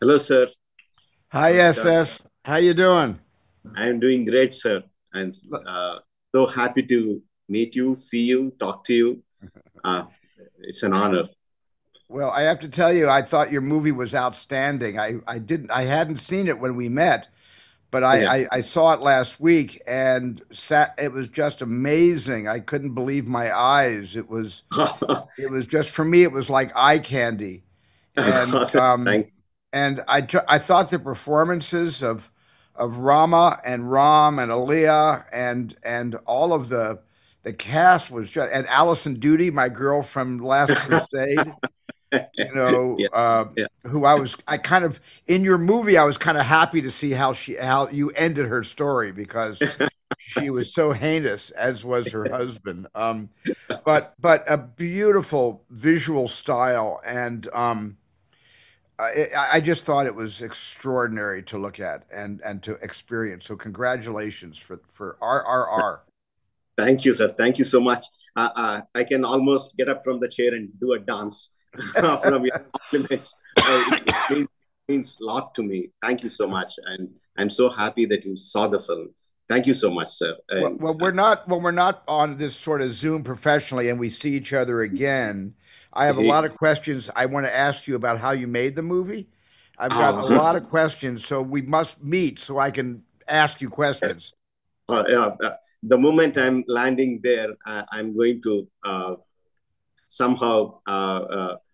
Hello, sir. Hi, Namaskar. SS. How you doing? I am doing great, sir. I'm uh, so happy to meet you, see you, talk to you. Uh, it's an honor. Well, I have to tell you, I thought your movie was outstanding. I hadn't seen it when we met, but Yeah. I saw it last week and it was just amazing. I couldn't believe my eyes. It was just for me, it was like eye candy. And Thank I thought the performances of Rama and Ram and Aaliyah and all of the cast was just, and Allison Duty, my girl from Last Crusade, Yeah, yeah. who I kind of in your movie, I was kind of happy to see how you ended her story because she was so heinous, as was her husband. But a beautiful visual style, and I just thought it was extraordinary to look at and to experience. So congratulations for RRR. Thank you, sir. Thank you so much. I can almost get up from the chair and do a dance from your compliments. It means a lot to me. Thank you so much, and I'm so happy that you saw the film. Thank you so much, sir. Well, And we're not on this sort of Zoom professionally, and we see each other again. I have a lot of questions I want to ask you about how you made the movie. I've got a oh, lot of questions, so we must meet so I can ask you questions. the moment I'm landing there, I'm going to somehow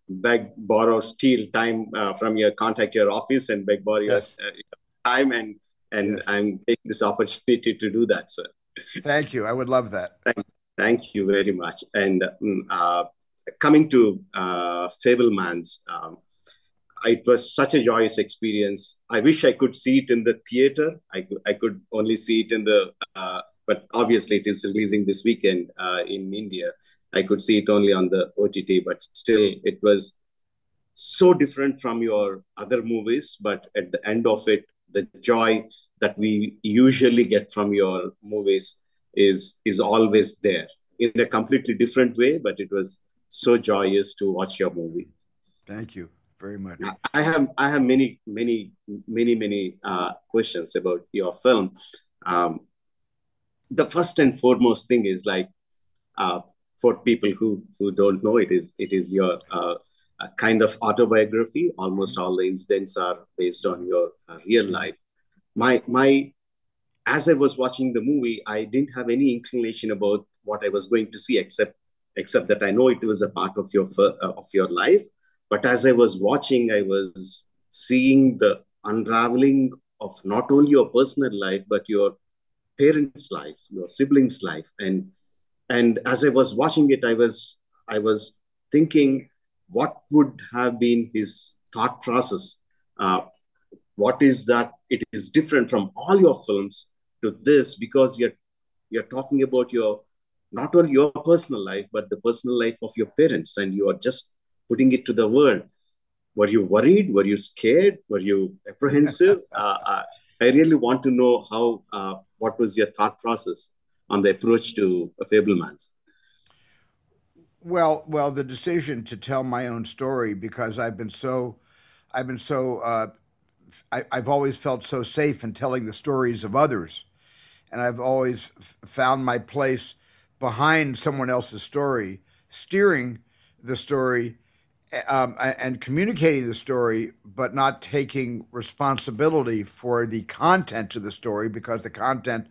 beg, borrow, steal time from your contact your office and beg, borrow your Yes, time, and yes. I'm taking this opportunity to do that, sir. Thank you. I would love that. Thank you very much. And coming to Fabelmans, it was such a joyous experience. I wish I could see it in the theater. I could only see it in but obviously it is releasing this weekend in India. I could see it only on the OTT, but still, it was so different from your other movies. But at the end of it, the joy that we usually get from your movies is always there in a completely different way. But it was so joyous to watch your movie. Thank you very much. I have many questions about your film. Um, the first and foremost thing is like uh, for people who don't know, it is your a kind of autobiography. Almost all the incidents are based on your real Mhm. life. My As I was watching the movie, I didn't have any inclination about what I was going to see, except that I know it was a part of your life. But as I was watching, I was seeing the unraveling of not only your personal life but your parents' life, your siblings' life, and as I was watching it, I was thinking, what would have been his thought process? Uh, what is that? It is different from all your films to this because you're talking about your not only your personal life but the personal life of your parents, and you are just putting it to the world. Were you worried? Were you scared? Were you apprehensive? I really want to know how. What was your thought process on the approach to Fablemans? Well, the decision to tell my own story because I've been so, I've always felt so safe in telling the stories of others, and I've always found my place behind someone else's story, steering the story, and communicating the story, but not taking responsibility for the content of the story because the content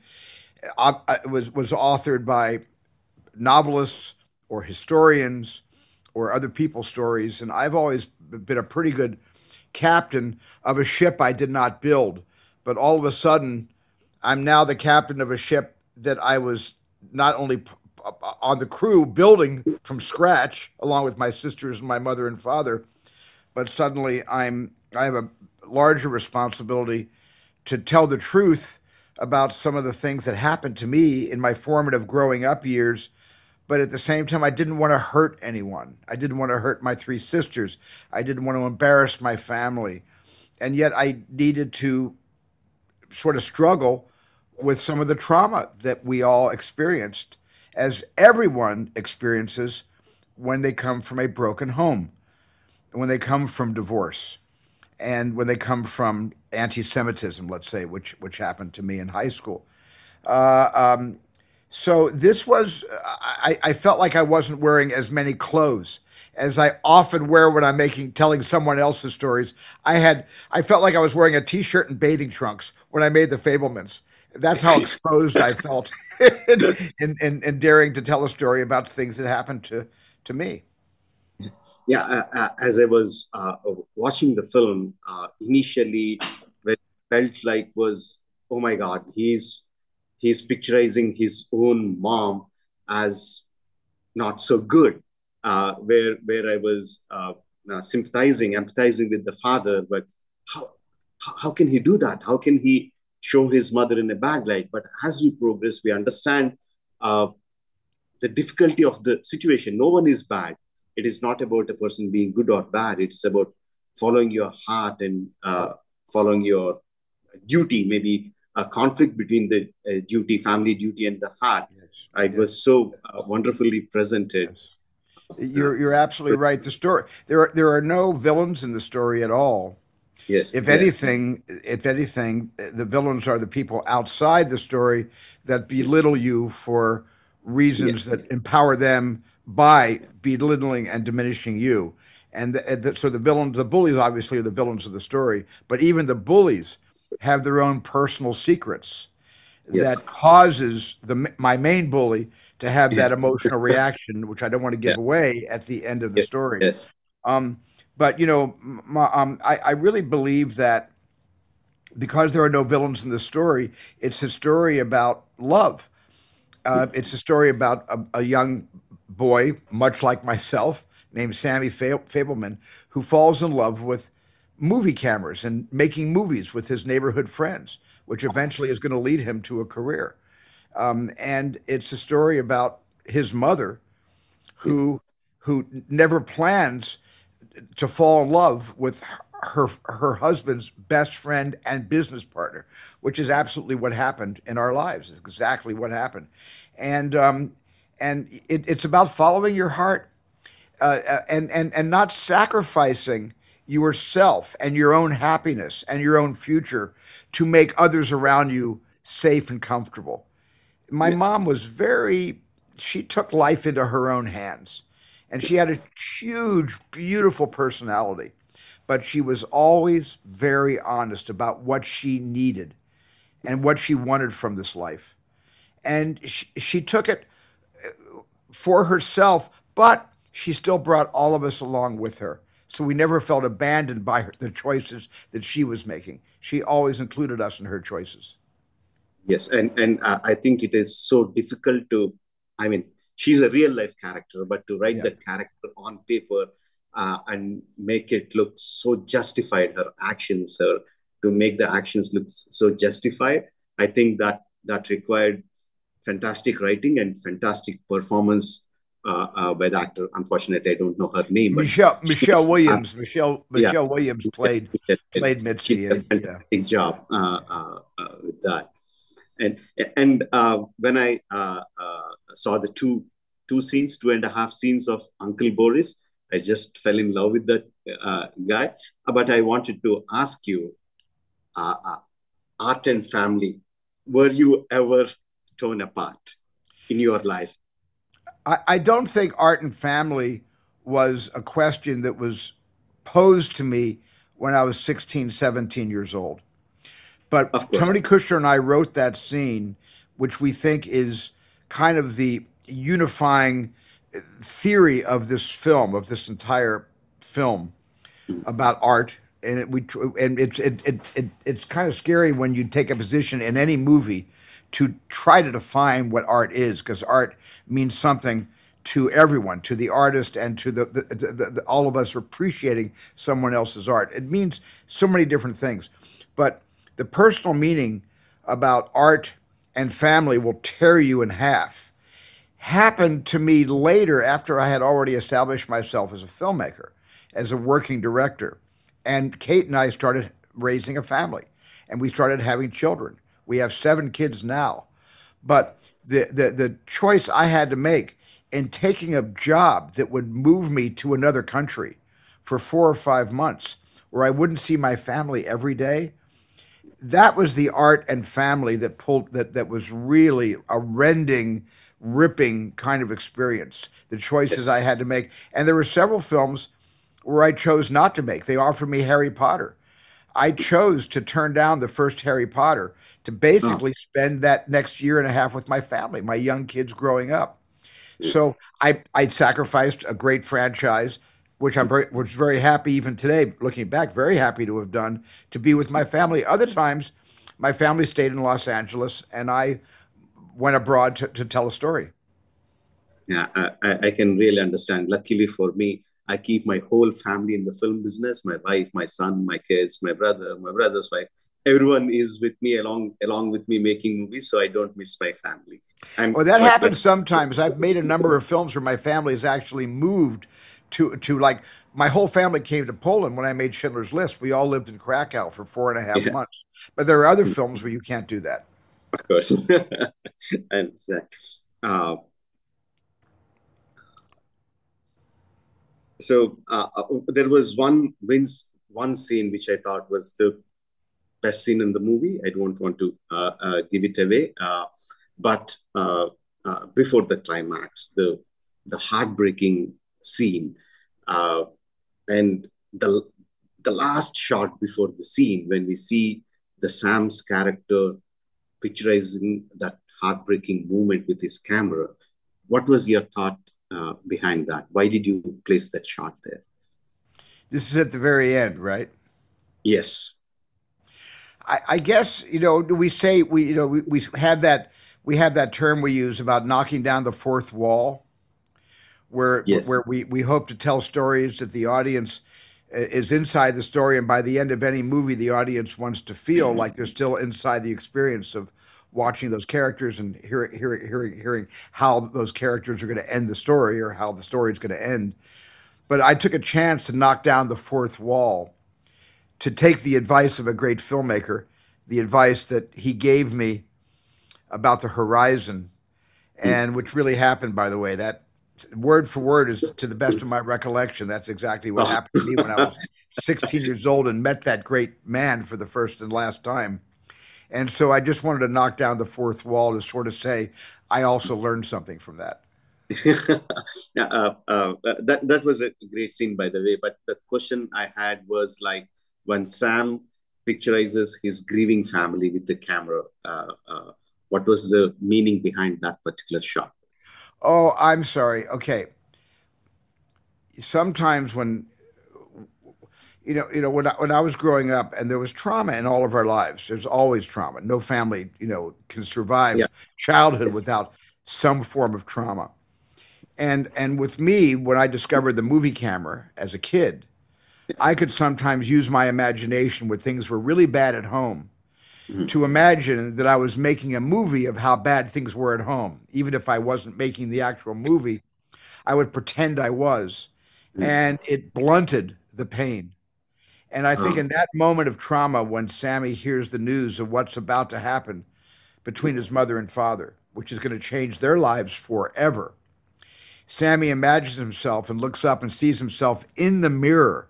was authored by novelists or historians or other people's stories. And I've always been a pretty good captain of a ship I did not build. But all of a sudden, I'm now the captain of a ship that I was not only on the crew building from scratch, along with my sisters and my mother and father, but suddenly I have a larger responsibility to tell the truth about some of the things that happened to me in my formative growing up years, but at the same time, I didn't want to hurt anyone. I didn't want to hurt my three sisters. I didn't want to embarrass my family. And yet I needed to sort of struggle with some of the trauma that we all experienced, as everyone experiences when they come from a broken home, when they come from divorce. and when they come from anti-Semitism, let's say, which happened to me in high school. Uh, um, so this was, I felt like I wasn't wearing as many clothes as I often wear when I'm telling someone else's stories. I felt like I was wearing a t-shirt and bathing trunks when I made the Fablemans. That's how exposed I felt in daring to tell a story about things that happened to me. Yeah, as I was watching the film, initially, what I felt like was, oh my God, he's picturizing his own mom as not so good. Where I was sympathizing, empathizing with the father, but how how can he do that? How can he show his mother in a bad light? But as we progress, we understand uh, the difficulty of the situation. No one is bad. It is not about a person being good or bad. It's about following your heart and following your duty. Maybe a conflict between the duty, family duty, and the heart. Yes, It was yes, so wonderfully presented. yes. Uh, You're absolutely right. The story there are no villains in the story at all. yes, yes, If anything, the villains are the people outside the story that belittle you for reasons yes, that empower them by belittling and diminishing you. So the villains, the bullies, obviously are the villains of the story. But even the bullies have their own personal secrets that yes, causes my main bully to have yeah, that emotional reaction, which I don't want to yeah, give away at the end of the yes, story. yes, Um, but I really believe that because there are no villains in the story, it's a story about love. It's a story about a young boy, much like myself, named Sammy Fableman, who falls in love with movie cameras and making movies with his neighborhood friends, which eventually is going to lead him to a career. And it's a story about his mother, yeah, who never plans to fall in love with her husband's best friend and business partner, which is absolutely what happened in our lives. It's exactly what happened, and it's about following your heart, and not sacrificing yourself and your own happiness and your own future to make others around you safe and comfortable. My yeah, mom was very, she took life into her own hands, and she had a huge, beautiful personality, but she was always very honest about what she needed and what she wanted from this life. And she took it for herself, but she still brought all of us along with her. So we never felt abandoned by the choices that she was making. She always included us in her choices. yes. And I think it is so difficult to. I mean, she's a real life character, but to write Yeah. that character on paper and make it look so justified, her actions, her to make the actions look so justified. I think that required fantastic writing and fantastic performance by the actor. Unfortunately, I don't know her name, but she, uh, yeah, Michelle Williams played she Mitzi, did a and yeah. fantastic job with that. And when I saw the two scenes, 2.5 scenes of Uncle Boris, I just fell in love with that guy. But I wanted to ask you, art and family, were you ever torn apart in your lives? I don't think art and family was a question that was posed to me when I was 16, 17 years old. But Of course, Tony Kushner and I wrote that scene, which we think is kind of the unifying theory of this film, of this entire film about art. And it's kind of scary when you take a position in any movie to try to define what art is, because art means something to everyone, to the artist, and to all of us appreciating someone else's art. It means so many different things, but the personal meaning about art and family will tear you in half. Happened to me later after I had already established myself as a filmmaker, as a working director. And Kate and I started raising a family, and we started having children. We have 7 kids now. But the choice I had to make in taking a job that would move me to another country for 4 or 5 months where I wouldn't see my family every day. That was the art and family that pulled that was really a rending, ripping kind of experience. The choices Yes. I had to make, and there were several films where I chose not to make. They offered me Harry Potter. I chose to turn down the first Harry Potter to Ah, basically spend that next year and a half with my family, my young kids growing up. yeah. So I sacrificed a great franchise, which I'm very happy even today, looking back, very happy to have done to be with my family. Other times, my family stayed in Los Angeles, and I went abroad to tell a story. Yeah, I can really understand. Luckily for me, I keep my whole family in the film business. My wife, my son, my kids, my brother, my brother's wife. Everyone is with me along with me making movies, so I don't miss my family. I'm Well, that quite happens lucky. sometimes. I've made a number of films where my family has actually moved to like my whole family came to Poland when I made Schindler's List. We all lived in Krakow for 4.5 months. But there are other films where you can't do that. Of course. And uh, there was one scene which I thought was the best scene in the movie. I don't want to give it away, but before the climax, the heartbreaking scene, uh, and the last shot before the scene when we see the Sam's character picturizing that heartbreaking moment with his camera. What was your thought behind that? Why did you place that shot there? This is at the very end, right? Yes, I guess we say we have that term we use about knocking down the fourth wall, yes, where we hope to tell stories that the audience is inside the story, and by the end of any movie, the audience wants to feel like they're still inside the experience of watching those characters and hearing how those characters are going to end the story or how the story is going to end. But I took a chance to knock down the fourth wall, to take the advice of a great filmmaker, the advice that he gave me about the horizon, and which really happened, by the way. That word for word is to the best of my recollection. That's exactly what oh. happened to me when I was 16 years old and met that great man for the first and last time. And so I just wanted to knock down the fourth wall to sort of say, I also learned something from that. Yeah, that was a great scene, by the way. But the question I had was like when Sam picturizes his grieving family with the camera. What was the meaning behind that particular shot? Oh, I'm sorry. Okay. Sometimes when I was growing up, and there was trauma in all of our lives. There's always trauma. No family, can Yeah. survive childhood Yes. without some form of trauma. And with me, when I discovered the movie camera as a kid, I could sometimes use my imagination when things were really bad at home Mhm. to imagine that I was making a movie of how bad things were at home. Even if I wasn't making the actual movie, I would pretend I was. Mhm. And it blunted the pain. And I think Ah, in that moment of trauma, when Sammy hears the news of what's about to happen between his mother and father, which is going to change their lives forever, Sammy imagines himself and looks up and sees himself in the mirror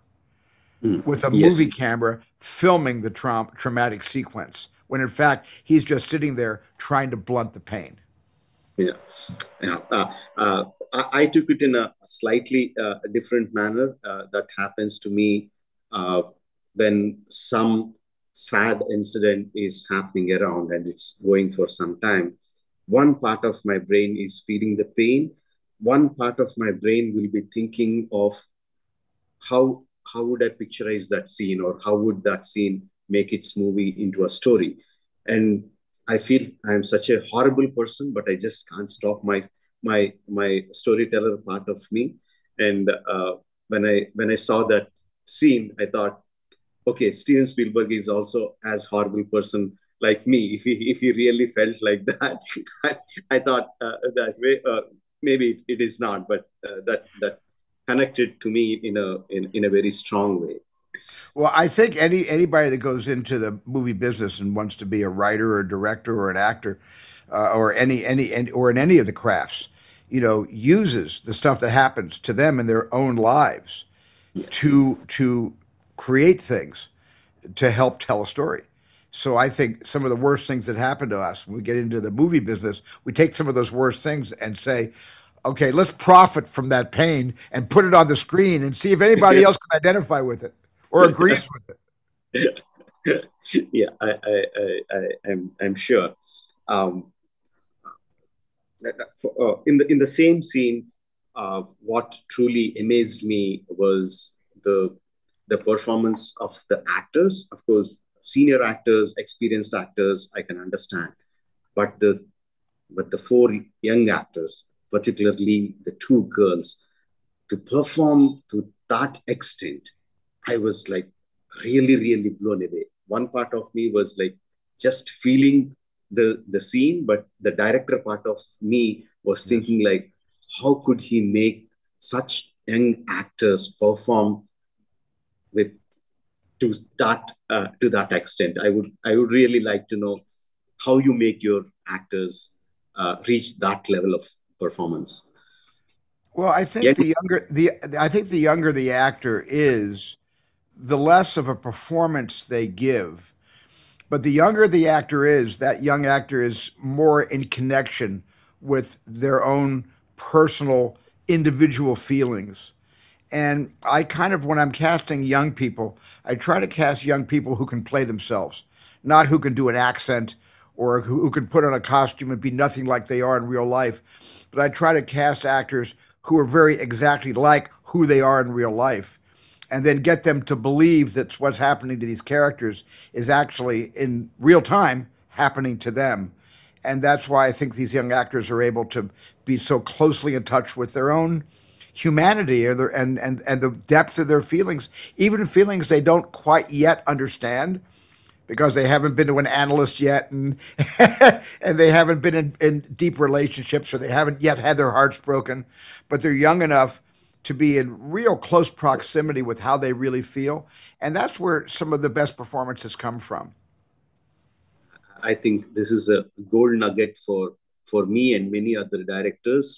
with a movie yes. camera filming the traumatic sequence, when in fact he's just sitting there trying to blunt the pain. Yeah. Yeah. I took it in a slightly different manner. That happens to me uh, when some sad incident is happening around and it's going for some time. One part of my brain is feeling the pain. One part of my brain will be thinking of how would I picturize that scene, or how would that scene make its movie into a story? And I feel I'm such a horrible person, but I just can't stop my storyteller part of me. And when I saw that scene, I thought, okay, Steven Spielberg is also as horrible person like me. If he really felt like that, I thought that way. Maybe it is not, but that connected to me in a very strong way. Well, I think anybody that goes into the movie business and wants to be a writer or a director or an actor, or or in any of the crafts, uses the stuff that happens to them in their own lives Yeah. to create things to help tell a story. So I think some of the worst things that happen to us when we get into the movie business, we take some of those worst things and say, okay, let's profit from that pain and put it on the screen and see if anybody else can identify with it or agrees with it. Yeah, I'm sure. Um, in the same scene, what truly amazed me was the performance of the actors. Of course, senior actors, experienced actors, I can understand, but the four young actors, particularly the two girls, to perform to that extent, I was like really blown away. One part of me was like just feeling the scene, but the director part of me was Yes. thinking like, how could he make such young actors perform with to that extent? I would really like to know how you make your actors reach that level of performance. Well, Yeah, I think the younger the actor is, the less of a performance they give. But the younger the actor is, that young actor is more in connection with their own personal, individual feelings. And I kind of, when I'm casting young people, I try to cast young people who can play themselves, not who can do an accent or who can put on a costume and be nothing like they are in real life. But I try to cast actors who are very exactly like who they are in real life and then get them to believe that what's happening to these characters is actually in real time happening to them. And that's why I think these young actors are able to be so closely in touch with their own humanity or and the depth of their feelings, even feelings they don't quite yet understand because they haven't been to an analyst yet and and they haven't been in deep relationships or they haven't yet had their hearts broken, but they're young enough to be in real close proximity with how they really feel. And that's where some of the best performances come from. I think this is a gold nugget for me and many other directors.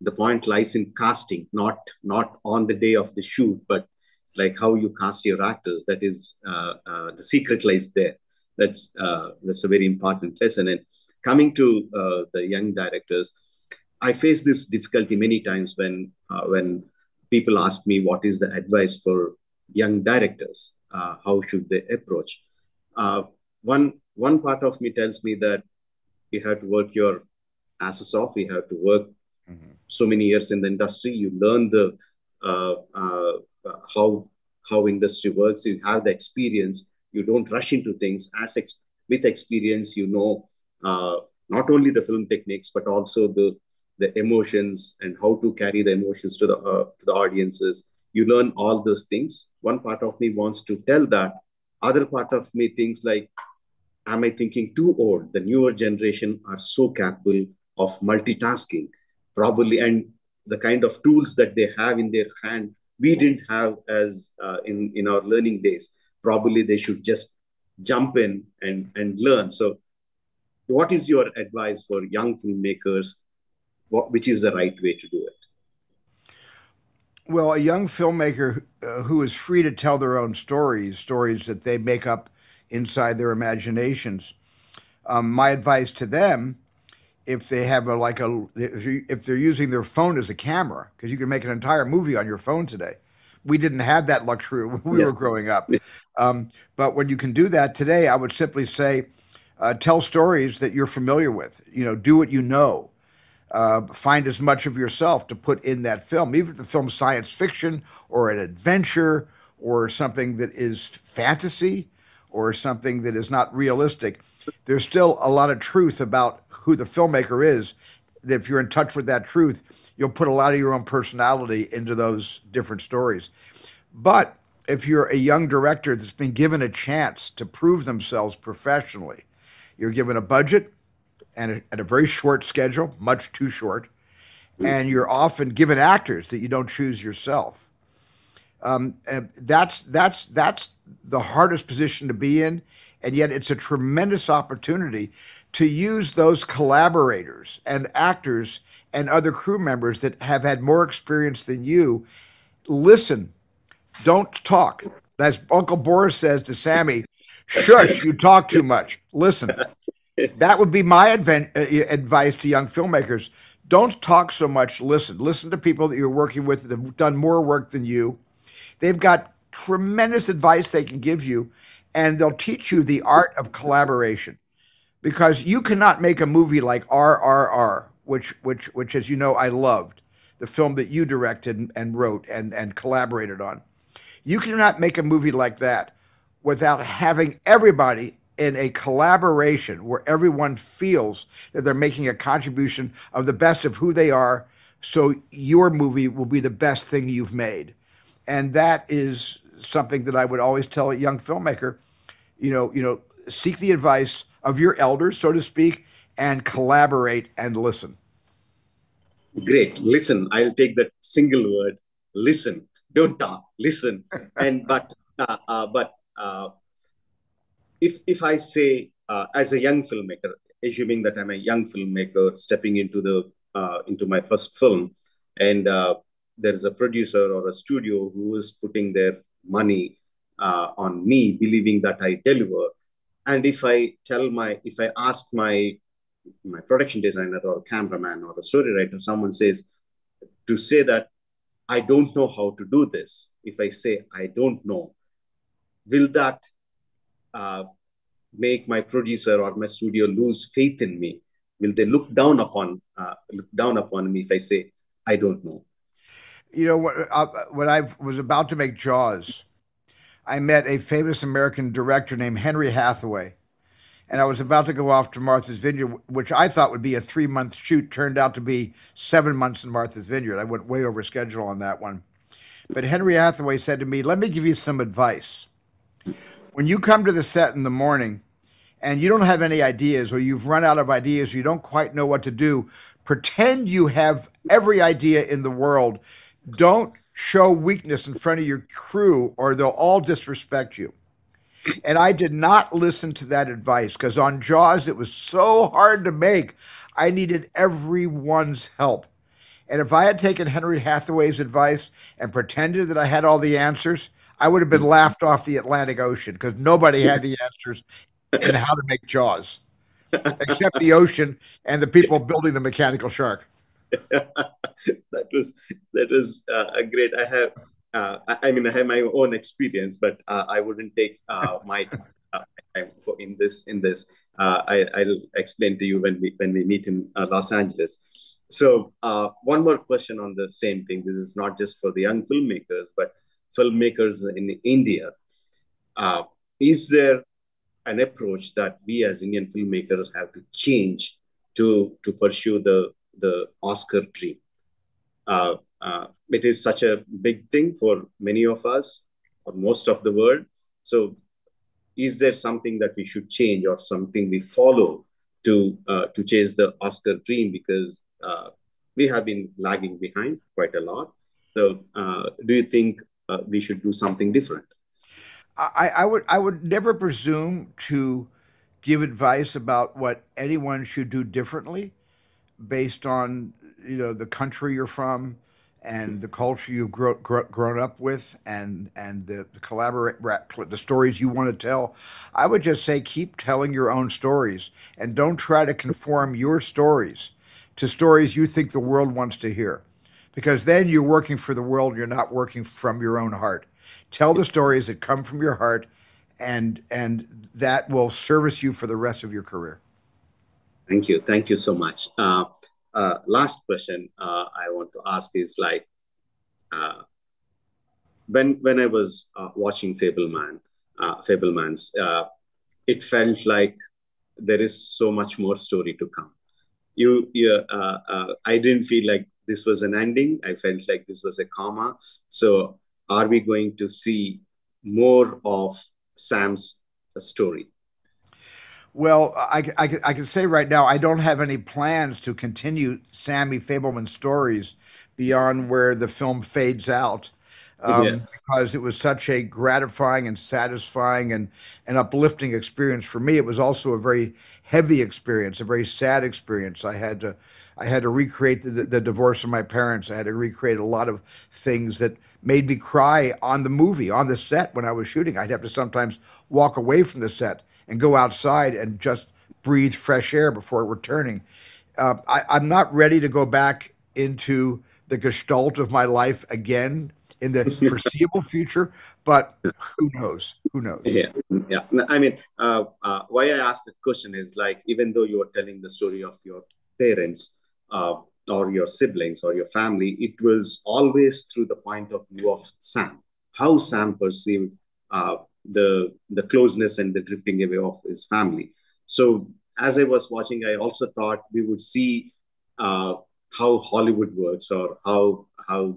The point lies in casting, not on the day of the shoot, but like how you cast your actors. That is the secret lies there. That's a very important lesson. And coming to the young directors, I face this difficulty many times when people ask me what is the advice for young directors, how should they approach. Uh, one part of me tells me that you have to work your asses off. You have to work Mhm. so many years in the industry. You learn the uh, uh, how industry works. You have the experience. You don't rush into things. With experience, you know not only the film techniques but also the emotions and how to carry the emotions to the audiences. You learn all those things. One part of me wants to tell that. Other part of me thinks like, am I thinking too old? The newer generation are so capable of multitasking, probably, and the kind of tools that they have in their hand, we didn't have as in our learning days. Probably they should just jump in and learn. So, what is your advice for young filmmakers? Which is the right way to do it? Well, a young filmmaker who is free to tell their own stories, stories that they make up inside their imaginations. My advice to them, if they have if they're using their phone as a camera, because you can make an entire movie on your phone today. We didn't have that luxury when we were Yes. growing up. But when you can do that today, I would simply say, tell stories that you're familiar with. You know, do what you know. Find as much of yourself to put in that film, even if the film's science fiction or an adventure or something that is fantasy or something that is not realistic. There's still a lot of truth about who the filmmaker is. That if you're in touch with that truth, you'll put a lot of your own personality into those different stories. But if you're a young director that's been given a chance to prove themselves professionally, you're given a budget and a very short schedule, much too short, and you're often given actors that you don't choose yourself. That's the hardest position to be in, and yet it's a tremendous opportunity to use those collaborators and actors and other crew members that have had more experience than you, listen, don't talk. As Uncle Boris says to Sammy, shush, you talk too much. Listen. That would be my advice to young filmmakers. Don't talk so much. Listen. Listen to people that you're working with that have done more work than you. They've got tremendous advice they can give you, and they'll teach you the art of collaboration. Because you cannot make a movie like RRR, which as you know, I loved, the film that you directed and wrote and collaborated on. You cannot make a movie like that without having everybody in a collaboration where everyone feels that they're making a contribution of the best of who they are, so your movie will be the best thing you've made. And that is something that I would always tell a young filmmaker, seek the advice of your elders, so to speak, and collaborate and listen. Great. Listen. I'll take that single word. Listen. Don't talk. Listen. And but if I say as a young filmmaker, assuming that I'm a young filmmaker stepping into my first film, and there is a producer or a studio who is putting their money on me, believing that I deliver, and if I ask my production designer or cameraman or a story writer, someone says to say that I don't know how to do this. If I say I don't know, will that uh, make my producer or my studio lose faith in me? Will they look down upon me if I say I don't know? When I was about to make Jaws, I met a famous American director named Henry Hathaway, and I was about to go off to Martha's Vineyard, which I thought would be a 3 month shoot. Turned out to be 7 months in Martha's Vineyard. I went way over schedule on that one. But Henry Hathaway said to me, "Let me give you some advice. When you come to the set in the morning and you don't have any ideas, or you've run out of ideas, or you don't quite know what to do, pretend you have every idea in the world. Don't show weakness in front of your crew, or they'll all disrespect you." And I did not listen to that advice because on Jaws, it was so hard to make. I needed everyone's help. And if I had taken Henry Hathaway's advice and pretended that I had all the answers, I would have been laughed off the Atlantic Ocean because nobody had the answers in how to make Jaws, except the ocean and the people building the mechanical shark. That was great. I mean, I have my own experience, but I wouldn't take my time for in this. I'll explain to you when we meet in Los Angeles. So one more question on the same thing. This is not just for the young filmmakers, but filmmakers in India. Uh, is there an approach that we as Indian filmmakers have to change to pursue the Oscar dream? It is such a big thing for many of us, or most of the world. So, is there something that we should change, or something we follow to chase the Oscar dream? Because we have been lagging behind quite a lot. So, do you think we should do something different? I would never presume to give advice about what anyone should do differently based on the country you're from and the culture you've grown up with and the collaborate the stories you want to tell. I would just say keep telling your own stories and don't try to conform your stories to stories you think the world wants to hear, because then you're working for the world. You're not working from your own heart. Tell the stories that come from your heart, and that will service you for the rest of your career. Thank you so much. Last question I want to ask is like uh, when I was watching Fabelmans, it felt like there is so much more story to come. I didn't feel like this was an ending. I felt like this was a comma. So, are we going to see more of Sam's story? Well, I can say right now, I don't have any plans to continue Sammy Fableman's stories beyond where the film fades out, Yeah. because it was such a gratifying and satisfying and uplifting experience for me. It was also a very heavy experience, a very sad experience. I had I had to recreate the divorce of my parents. I had to recreate a lot of things that made me cry on the movie, on the set when I was shooting. I'd have to sometimes walk away from the set and go outside and just breathe fresh air before returning. I'm not ready to go back into the gestalt of my life again in the foreseeable future, but who knows? Who knows? Yeah, yeah. I mean, why I asked the question is like, even though you are telling the story of your parents, or your siblings or your family, it was always through the point of view of Sam, how Sam perceived the closeness and the drifting away of his family. So as I was watching, I also thought we would see uh, how Hollywood works, or how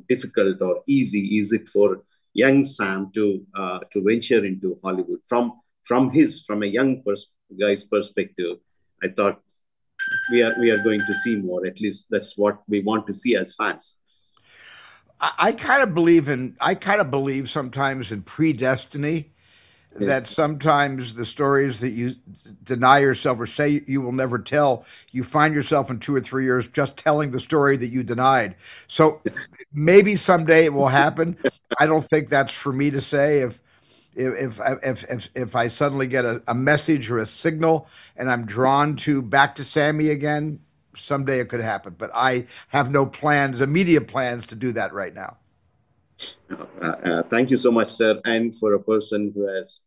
difficult or easy is it for young Sam to venture into Hollywood from a young guy's perspective. I thought we are going to see more. At least that's what we want to see as fans. I kind of believe sometimes in predestiny, Yeah. that sometimes the stories that you deny yourself or say you will never tell, you find yourself in 2 or 3 years just telling the story that you denied. So maybe someday it will happen. I don't think that's for me to say. If I suddenly get a message or a signal and I'm drawn to back to Sammy again, someday it could happen. But I have no plans, immediate plans to do that right now. Thank you so much, sir. And for a person who has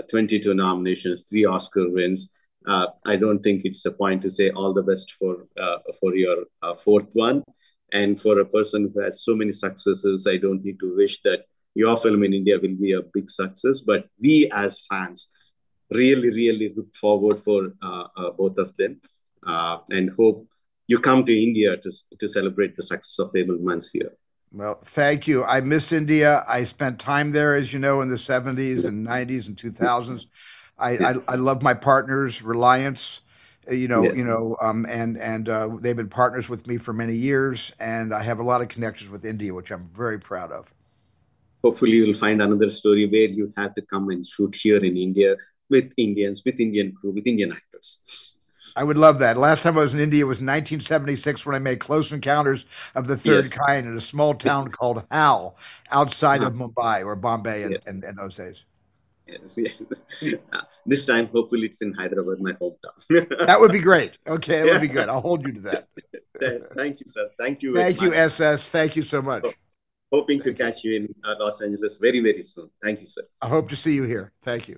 22 nominations, three Oscar wins, I don't think it's a point to say all the best for your fourth one. And for a person who has so many successes, I don't need to wish that your film in India will be a big success. But we as fans really, really look forward for both of them, and hope you come to India to celebrate the success of Fabelmans here. Well, thank you. I miss India. I spent time there, as you know, in the 70s and 90s and 2000s. Yeah, I love my partners, Reliance, yeah. they've been partners with me for many years, and I have a lot of connections with India, which I'm very proud of. Hopefully, you'll find another story where you have to come and shoot here in India with Indians, with Indian crew, with Indian actors. I would love that. Last time I was in India was 1976 when I made Close Encounters of the Third Yes, Kind in a small town called Hal outside uh, of Mumbai or Bombay yes, in those days. yes, yes. This time, hopefully, it's in Hyderabad, my hometown. That would be great. Okay, it would Yeah. be good. I'll hold you to that. Thank you, sir. Thank you very Thank you, much. SS. Thank you so Ho- much. Hoping to Thank you. catch you in Los Angeles very, very soon. Thank you, sir. I hope to see you here. Thank you.